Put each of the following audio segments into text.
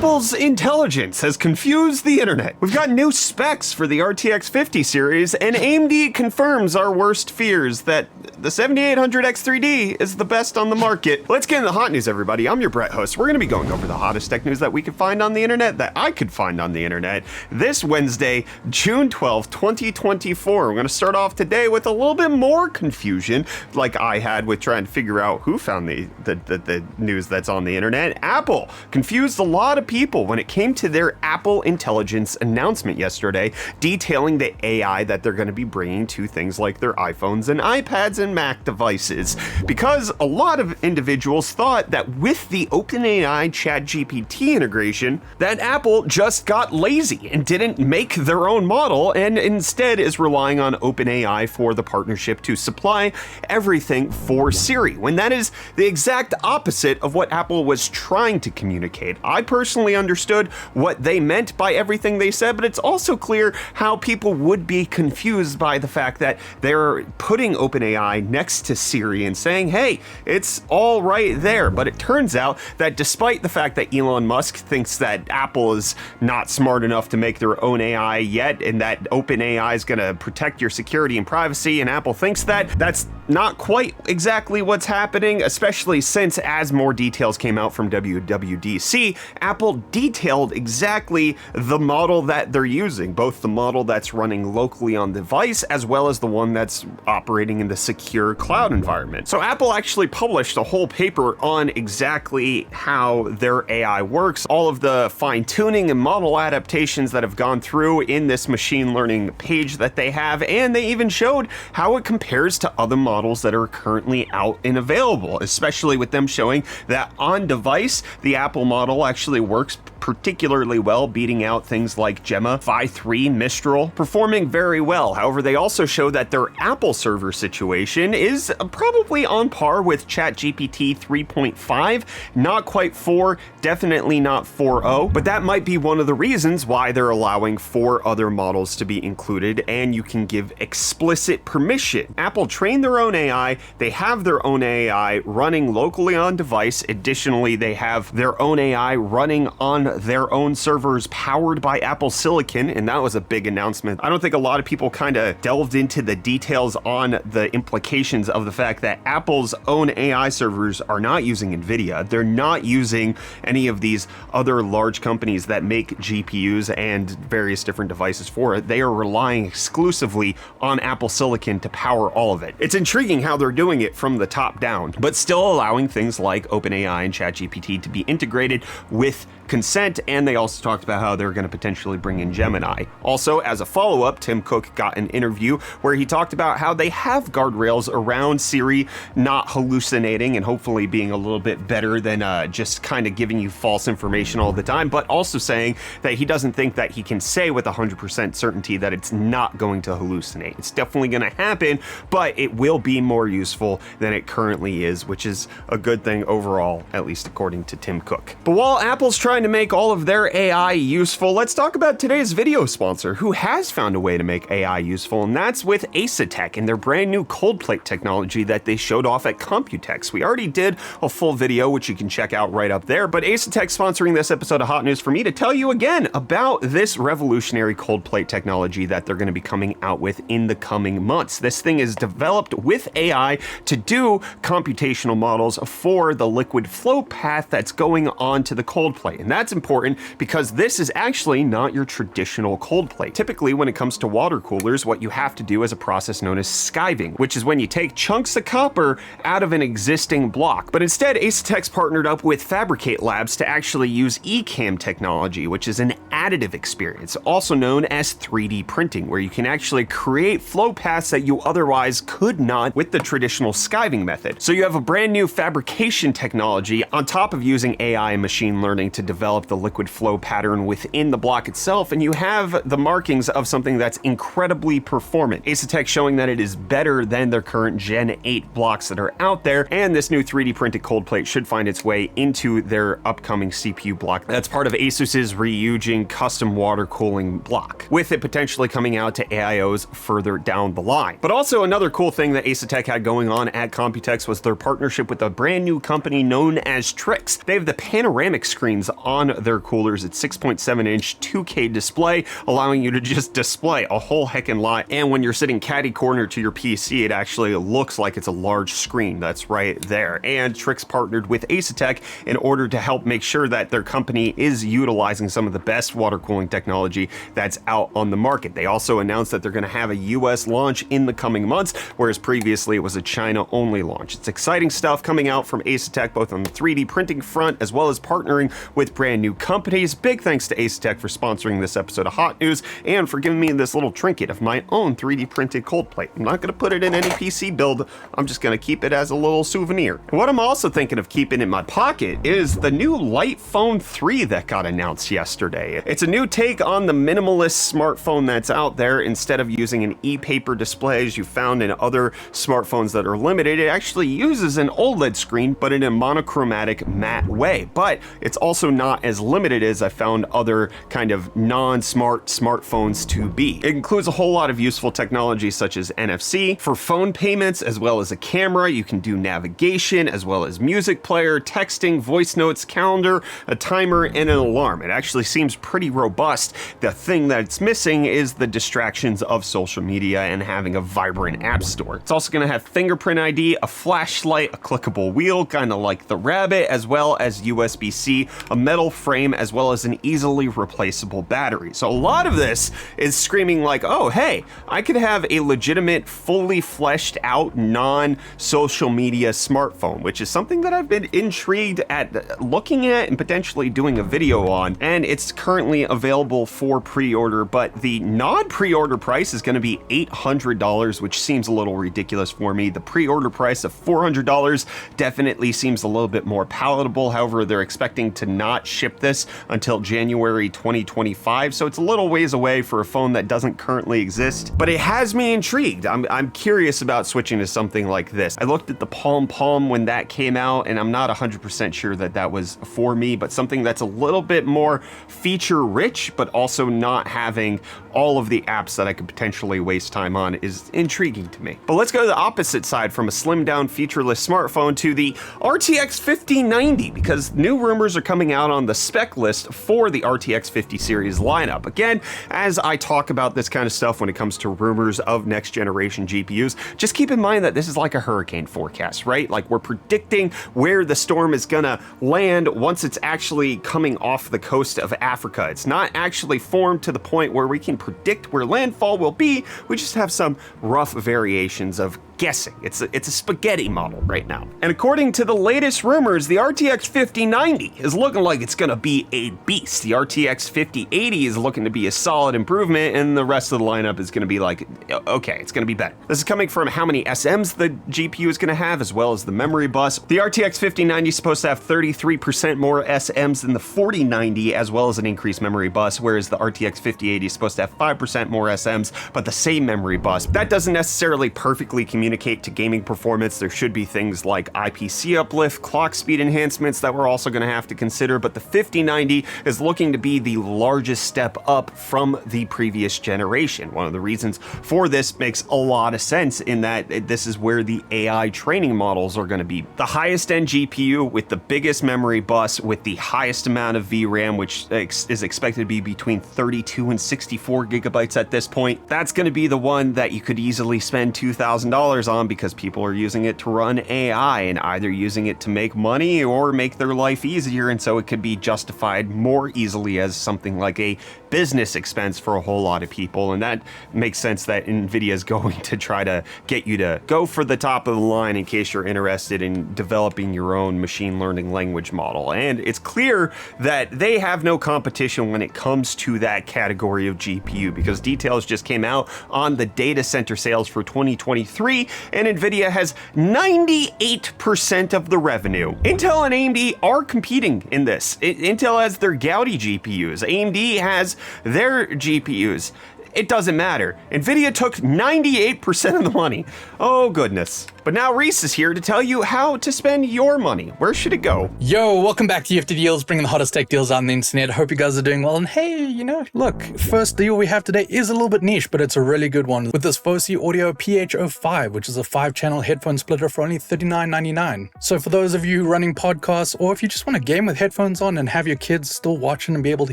Apple's intelligence has confused the internet. We've got new specs for the RTX 50 series, and AMD confirms our worst fears that the 7800 X3D is the best on the market. Let's get into the hot news, everybody. I'm your Brett host. We're going to be going over the hottest tech news that we could find on the internet, that I could find on the internet, this Wednesday, June 12th, 2024. We're going to start off today with a little bit more confusion, like I had with trying to figure out who found the news that's on the internet. Apple confused a lot of people when it came to their Apple Intelligence announcement yesterday, detailing the AI that they're going to be bringing to things like their iPhones and iPads and Mac devices. Because a lot of individuals thought that with the OpenAI ChatGPT integration, that Apple just got lazy and didn't make their own model and instead is relying on OpenAI for the partnership to supply everything for Siri, when that is the exact opposite of what Apple was trying to communicate. I personally understood what they meant by everything they said, but it's also clear how people would be confused by the fact that they're putting OpenAI next to Siri and saying, hey, it's all right there. But it turns out that despite the fact that Elon Musk thinks that Apple is not smart enough to make their own AI yet, and that OpenAI is going to protect your security and privacy, and Apple thinks that, that's not quite exactly what's happening, especially since as more details came out from WWDC, Apple detailed exactly the model that they're using, both the model that's running locally on the device as well as the one that's operating in the secure cloud environment. So Apple actually published a whole paper on exactly how their AI works, all of the fine-tuning and model adaptations that have gone through in this machine learning page that they have, and they even showed how it compares to other models that are currently out and available, especially with them showing that on device, the Apple model actually works particularly well, beating out things like Gemma, Phi 3, Mistral, performing very well. However, they also show that their Apple server situation is probably on par with ChatGPT 3.5, not quite 4, definitely not 4.0, but that might be one of the reasons why they're allowing 4 other models to be included, and you can give explicit permission. Apple trained their own AI, they have their own AI running locally on device. Additionally, they have their own AI running on their own servers powered by Apple Silicon, and that was a big announcement. I don't think a lot of people kind of delved into the details on the implications of the fact that Apple's own AI servers are not using NVIDIA. They're not using any of these other large companies that make GPUs and various different devices for it. They are relying exclusively on Apple Silicon to power all of it. It's intriguing how they're doing it from the top down, but still allowing things like OpenAI and ChatGPT to be integrated with consent, and they also talked about how they're going to potentially bring in Gemini. Also, as a follow-up, Tim Cook got an interview where he talked about how they have guardrails around Siri not hallucinating and hopefully being a little bit better than just kind of giving you false information all the time, but also saying that he doesn't think that he can say with 100% certainty that it's not going to hallucinate. It's definitely going to happen, but it will be more useful than it currently is, which is a good thing overall, at least according to Tim Cook. But while Apple's trying to make all of their AI useful, let's talk about today's video sponsor who has found a way to make AI useful, and that's with Asetek and their brand new cold plate technology that they showed off at Computex. We already did a full video, which you can check out right up there, but Asetek sponsoring this episode of Hot News for me to tell you again about this revolutionary cold plate technology that they're going to be coming out with in the coming months. This thing is developed with AI to do computational models for the liquid flow path that's going on to the cold plate. And that's important because this is actually not your traditional cold plate. Typically, when it comes to water coolers, what you have to do is a process known as skiving, which is when you take chunks of copper out of an existing block. But instead, Asetek's partnered up with Fabricate Labs to actually use ECAM technology, which is an additive experience, also known as 3D printing, where you can actually create flow paths that you otherwise could not with the traditional skiving method. So you have a brand new fabrication technology on top of using AI and machine learning to develop the liquid flow pattern within the block itself, and you have the markings of something that's incredibly performant. Asetek showing that it is better than their current Gen 8 blocks that are out there, and this new 3D printed cold plate should find its way into their upcoming CPU block. That's part of Asus's Ryujin custom water cooling block, with it potentially coming out to AIOs further down the line. But also another cool thing that Asetek had going on at Computex was their partnership with a brand new company known as Trix. They have the panoramic screens on their coolers. It's 6.7-inch 2K display, allowing you to just display a whole heckin' lot. And when you're sitting catty corner to your PC, it actually looks like it's a large screen that's right there. And Trix partnered with Asetek in order to help make sure that their company is utilizing some of the best water cooling technology that's out on the market. They also announced that they're going to have a US launch in the coming months, whereas previously it was a China-only launch. It's exciting stuff coming out from Asetek, both on the 3D printing front as well as partnering with brand new companies. Big thanks to Asetek for sponsoring this episode of Hot News and for giving me this little trinket of my own 3D printed cold plate. I'm not going to put it in any PC build. I'm just going to keep it as a little souvenir. What I'm also thinking of keeping in my pocket is the new Light Phone 3 that got announced yesterday. It's a new take on the minimalist smartphone that's out there. Instead of using an e-paper display as you found in other smartphones that are limited, it actually uses an OLED screen, but in a monochromatic matte way. But it's also not as limited as I found other kind of non-smart smartphones to be. It includes a whole lot of useful technology such as NFC for phone payments, as well as a camera. You can do navigation, as well as music player, texting, voice notes, calendar, a timer, and an alarm. It actually seems pretty robust. The thing that's missing is the distractions of social media and having a vibrant app store. It's also going to have fingerprint ID, a flashlight, a clickable wheel, kind of like the Rabbit, as well as USB-C, a metal frame, as well as an easily replaceable battery. So a lot of this is screaming like, oh, hey, I could have a legitimate, fully fleshed out, non-social media smartphone, which is something that I've been intrigued at looking at and potentially doing a video on. And it's currently available for pre-order, but the non-pre-order price is going to be $800, which seems a little ridiculous for me. The pre-order price of $400 definitely seems a little bit more palatable. However, they're expecting to not ship this until January 2025, so it's a little ways away for a phone that doesn't currently exist, but it has me intrigued. I'm curious about switching to something like this. I looked at the Palm when that came out, and I'm not 100% sure that that was for me, but something that's a little bit more feature rich, but also not having all of the apps that I could potentially waste time on is intriguing to me. But let's go to the opposite side from a slimmed down featureless smartphone to the RTX 5090, because new rumors are coming out on the spec list for the RTX 50 series lineup. Again, as I talk about this kind of stuff when it comes to rumors of next generation GPUs, just keep in mind that this is like a hurricane forecast, right? Like, we're predicting where the storm is gonna land once it's actually coming off the coast of Africa. It's not actually formed to the point where we can predict where landfall will be. We just have some rough variations of guessing. It's a spaghetti model right now. And according to the latest rumors, the RTX 5090 is looking like it's gonna be a beast. The RTX 5080 is looking to be a solid improvement, and the rest of the lineup is gonna be like, okay, it's gonna be better. This is coming from how many SMs the GPU is gonna have, as well as the memory bus. The RTX 5090 is supposed to have 33% more SMs than the 4090, as well as an increased memory bus, whereas the RTX 5080 is supposed to have 5% more SMs, but the same memory bus. That doesn't necessarily perfectly communicate to gaming performance. There should be things like IPC uplift, clock speed enhancements that we're also going to have to consider, but the 5090 is looking to be the largest step up from the previous generation. One of the reasons for this makes a lot of sense in that this is where the AI training models are going to be. The highest end GPU with the biggest memory bus with the highest amount of VRAM, which is expected to be between 32 and 64 gigabytes at this point. That's going to be the one that you could easily spend $2,000 on, because people are using it to run AI and either using it to make money or make their life easier, and so it could be justified more easily as something like a business expense for a whole lot of people. And that makes sense that NVIDIA is going to try to get you to go for the top of the line in case you're interested in developing your own machine learning language model. And it's clear that they have no competition when it comes to that category of GPU, because details just came out on the data center sales for 2023, and NVIDIA has 98% of the revenue. Intel and AMD are competing in this. Intel has their Gaudi GPUs. AMD has their GPUs. It doesn't matter. NVIDIA took 98% of the money. Oh, goodness. But now Reece is here to tell you how to spend your money. Where should it go? Yo, welcome back to UFD Deals, bringing the hottest tech deals on the internet. Hope you guys are doing well. And hey, look, first deal we have today is a little bit niche, but it's a really good one with this Fosi Audio PH05, which is a 5-channel headphone splitter for only $39.99. So for those of you running podcasts, or if you just want to game with headphones on and have your kids still watching and be able to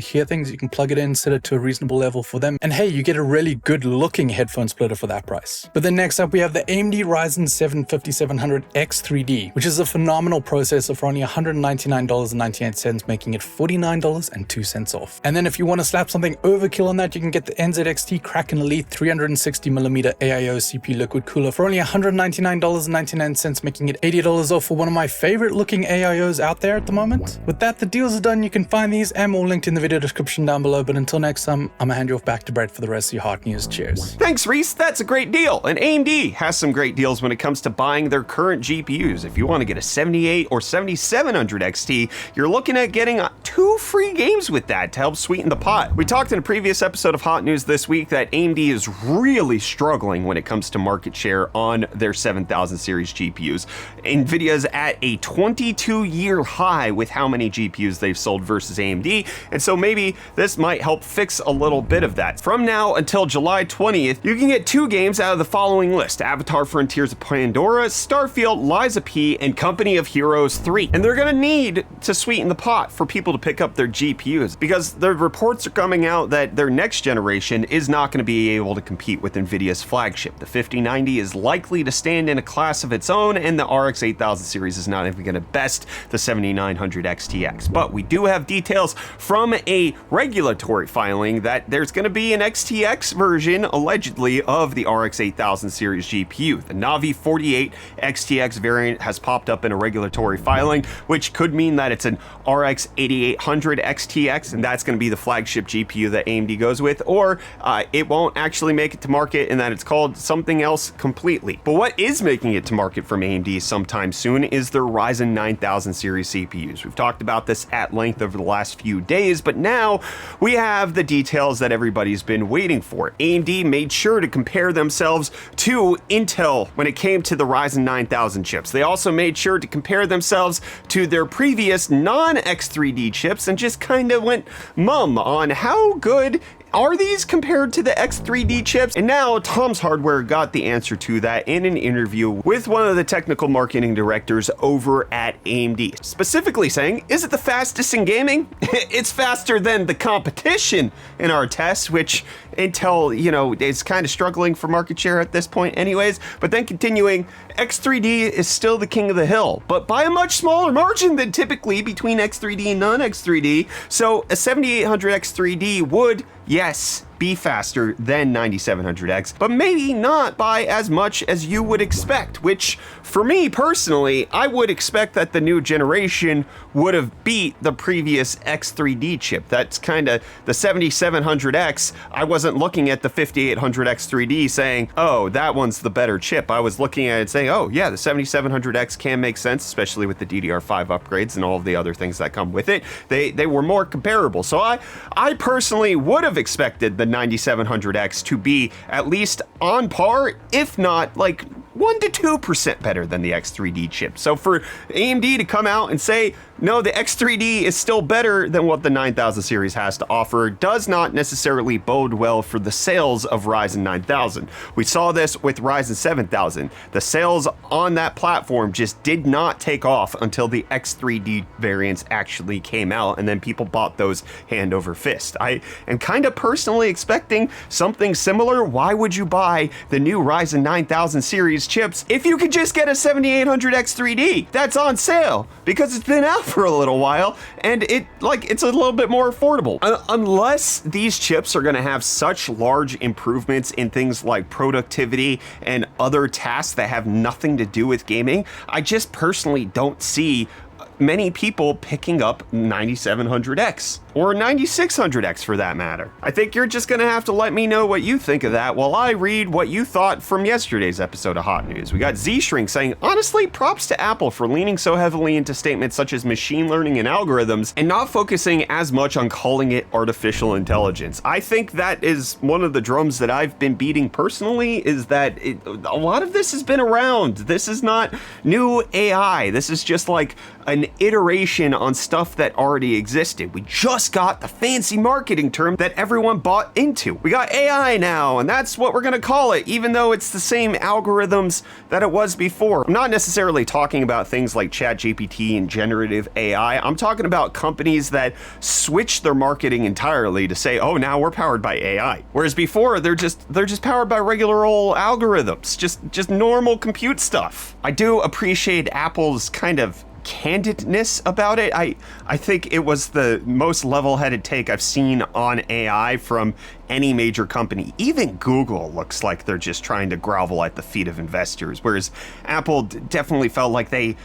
hear things, you can plug it in, set it to a reasonable level for them. And hey, you get a really good looking headphone splitter for that price. But then next up, we have the AMD Ryzen 7 5700X3D, which is a phenomenal processor for only $199.98, making it $49.02 off. And then if you want to slap something overkill on that, you can get the NZXT Kraken Elite 360mm AIO CPU liquid cooler for only $199.99, making it $80 off for one of my favorite looking AIOs out there at the moment. With that, the deals are done. You can find these and more linked in the video description down below. But until next time, I'm gonna hand you off back to Brett for the rest of your hot news. Cheers. Thanks, Reece. That's a great deal. And AMD has some great deals when it comes to buying their current GPUs. If you want to get a 78 or 7700 XT, you're looking at getting 2 free games with that to help sweeten the pot. We talked in a previous episode of Hot News this week that AMD is really struggling when it comes to market share on their 7000 series GPUs. Nvidia's at a 22-year high with how many GPUs they've sold versus AMD, and so maybe this might help fix a little bit of that. From now until July 20th, you can get 2 games out of the following list: Avatar Frontiers of Pandora, Starfield, Liza P, and Company of Heroes 3. And they're gonna need to sweeten the pot for people to pick up their GPUs, because the reports are coming out that their next generation is not gonna be able to compete with Nvidia's flagship. The 5090 is likely to stand in a class of its own, and the RX 8000 series is not even gonna best the 7900 XTX. But we do have details from a regulatory filing that there's gonna be an XTX version, allegedly, of the RX 8000 series GPU. The Navi 48 XTX variant has popped up in a regulatory filing, which could mean that it's an RX 8800 XTX, and that's going to be the flagship GPU that AMD goes with, or it won't actually make it to market and that it's called something else completely. But what is making it to market from AMD sometime soon is their Ryzen 9000 series CPUs. We've talked about this at length over the last few days, but now we have the details that everybody's been waiting for. AMD made sure to compare themselves to Intel when it came to the Ryzen 9000 chips. They also made sure to compare themselves to their previous non-X3D chips and just kind of went mum on how good are these compared to the X3D chips? And now Tom's Hardware got the answer to that in an interview with one of the technical marketing directors over at AMD, specifically saying, is it the fastest in gaming? It's faster than the competition in our tests, which Intel, is kind of struggling for market share at this point anyways. But then continuing, X3D is still the king of the hill, but by a much smaller margin than typically between X3D and non-X3D. So a 7800 X3D would, yes, be faster than 9700X, but maybe not by as much as you would expect, which for me personally, I would expect that the new generation would have beat the previous X3D chip. That's kind of the 7700X. I wasn't looking at the 5800X3D saying, oh, that one's the better chip. I was looking at it saying, oh yeah, the 7700X can make sense, especially with the DDR5 upgrades and all of the other things that come with it. They were more comparable. So I personally would have expected the 9700X to be at least on par, if not like 1 to 2% better than the X3D chip. So for AMD to come out and say, no, the X3D is still better than what the 9000 series has to offer does not necessarily bode well for the sales of Ryzen 9000. We saw this with Ryzen 7000. The sales on that platform just did not take off until the X3D variants actually came out, and then people bought those hand over fist. I am kind of personally expecting something similar. Why would you buy the new Ryzen 9000 series chips if you could just get a 7800 X3D that's on sale because it's been out for a little while and it's a little bit more affordable? Unless these chips are going to have such large improvements in things like productivity and other tasks that have nothing to do with gaming, I just personally don't see many people picking up 9700X or 9600X for that matter. I think you're just gonna have to let me know what you think of that while I read what you thought from yesterday's episode of Hot News. We got Z-Shrink saying, honestly, props to Apple for leaning so heavily into statements such as machine learning and algorithms and not focusing as much on calling it artificial intelligence. I think that is one of the drums that I've been beating personally, is that a lot of this has been around. This is not new AI. This is just like an iteration on stuff that already existed. We just got the fancy marketing term that everyone bought into. We got AI now, and that's what we're gonna call it, even though it's the same algorithms that it was before. I'm not necessarily talking about things like ChatGPT and generative AI. I'm talking about companies that switch their marketing entirely to say, oh, now we're powered by AI. Whereas before, they're just powered by regular old algorithms, just normal compute stuff. I do appreciate Apple's kind of candidness about it. I think it was the most level-headed take I've seen on AI from any major company. Even Google looks like they're just trying to grovel at the feet of investors, whereas Apple definitely felt like they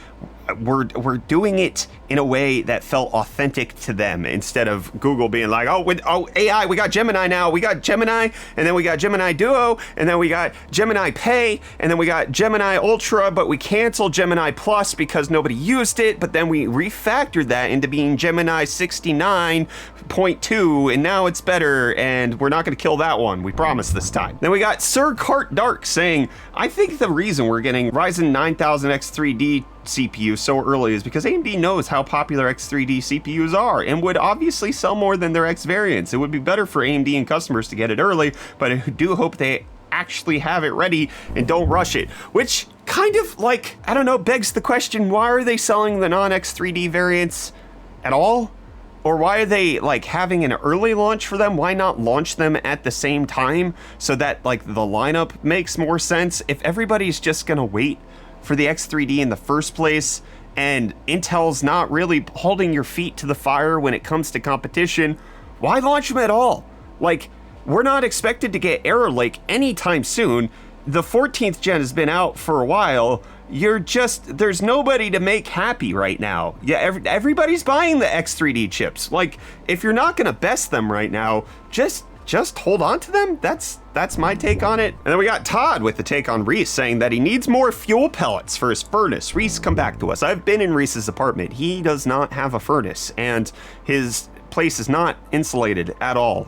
were doing it in a way that felt authentic to them, instead of Google being like, oh, AI, we got Gemini now, we got Gemini, and then we got Gemini Duo, and then we got Gemini Pay, and then we got Gemini Ultra, but we canceled Gemini Plus because nobody used it, but then we refactored that into being Gemini 69.2, and now it's better, and we're not going to kill that one, we promise this time. Then we got Sir Cart Dark saying, I think the reason we're getting Ryzen 9000X3D CPU so early is because AMD knows how popular X3D CPUs are and would obviously sell more than their X variants. It would be better for AMD and customers to get it early, but I do hope they actually have it ready and don't rush it, which kind of like, I don't know, begs the question, why are they selling the non-X3D variants at all? Or why are they like having an early launch for them? Why not launch them at the same time so that like the lineup makes more sense? If everybody's just gonna wait for the X3D in the first place, and Intel's not really holding your feet to the fire when it comes to competition, why launch them at all? Like, we're not expected to get Arrow Lake anytime soon. The 14th gen has been out for a while. There's nobody to make happy right now. Yeah, everybody's buying the X3D chips. Like, if you're not gonna best them right now, just hold on to them. That's my take on it. And then we got Todd with the take on Reece saying that he needs more fuel pellets for his furnace. Reece, come back to us. I've been in Reece's apartment. He does not have a furnace, and his place is not insulated at all.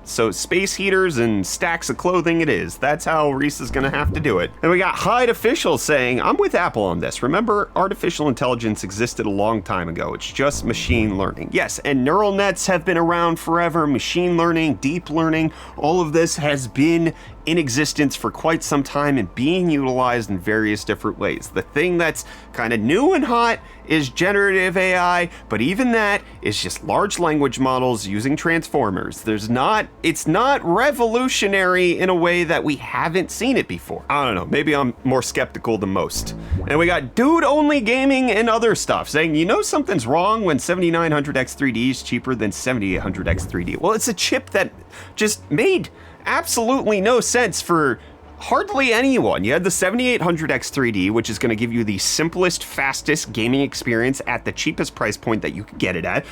So space heaters and stacks of clothing it is. That's how Reece is gonna have to do it. And we got Hyde Official saying, I'm with Apple on this. Remember, artificial intelligence existed a long time ago. It's just machine learning. Yes, and neural nets have been around forever. Machine learning, deep learning, all of this has been in existence for quite some time and being utilized in various different ways. The thing that's kind of new and hot is generative AI, but even that is just large language models using transformers. It's not revolutionary in a way that we haven't seen it before. I don't know, maybe I'm more skeptical than most. And we got Dude Only Gaming and other stuff saying, you know something's wrong when 7900X3D is cheaper than 7800X3D. Well, it's a chip that just made absolutely no sense for hardly anyone. You had the 7800X3D, which is going to give you the simplest, fastest gaming experience at the cheapest price point that you could get it at.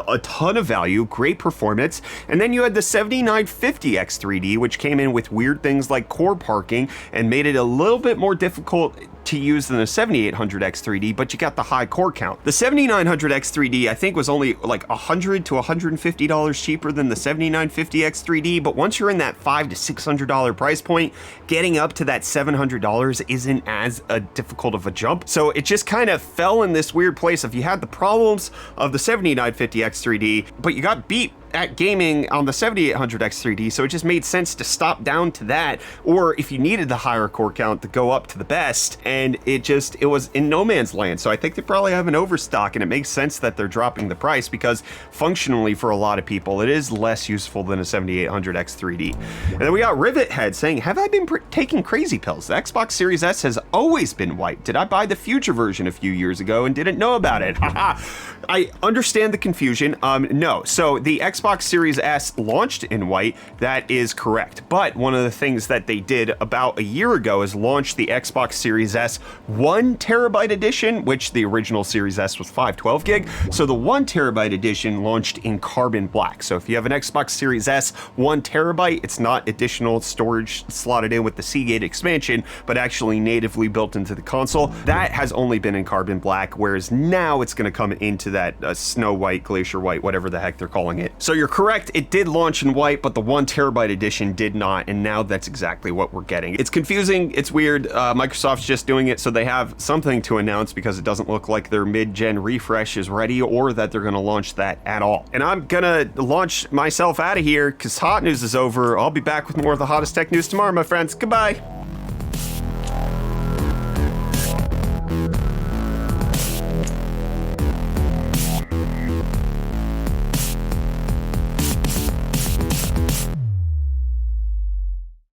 A ton of value, great performance. And then you had the 7950X3D, which came in with weird things like core parking and made it a little bit more difficult to use than a 7800X3D, but you got the high core count. The 7900X3D, I think, was only like $100 to $150 cheaper than the 7950X3D, but once you're in that $500 to $600 price point, getting up to that $700 isn't as difficult of a jump. So it just kind of fell in this weird place of you had the problems of the 7950X3D, but you got beat at gaming on the 7800X3D, so it just made sense to stop down to that, or if you needed the higher core count, to go up to the best, and it was in no man's land. So I think they probably have an overstock, and it makes sense that they're dropping the price because functionally for a lot of people it is less useful than a 7800X3D. And then we got Rivet Head saying, have I been taking crazy pills? The Xbox Series S has always been white. Did I buy the future version a few years ago and didn't know about it? Haha. I understand the confusion. No, so the Xbox Xbox Series S launched in white, that is correct. But one of the things that they did about a year ago is launch the Xbox Series S 1 terabyte edition, which the original Series S was 512 gig. So the 1 terabyte edition launched in carbon black. So if you have an Xbox Series S 1 terabyte, it's not additional storage slotted in with the Seagate expansion, but actually natively built into the console. That has only been in carbon black, whereas now it's going to come into that snow white, glacier white, whatever the heck they're calling it. So you're correct, it did launch in white, but the 1 terabyte edition did not, and now that's exactly what we're getting. It's confusing, it's weird. Microsoft's just doing it so they have something to announce, because it doesn't look like their mid-gen refresh is ready or that they're going to launch that at all. And I'm gonna launch myself out of here because hot news is over. I'll be back with more of the hottest tech news tomorrow, my friends. Goodbye.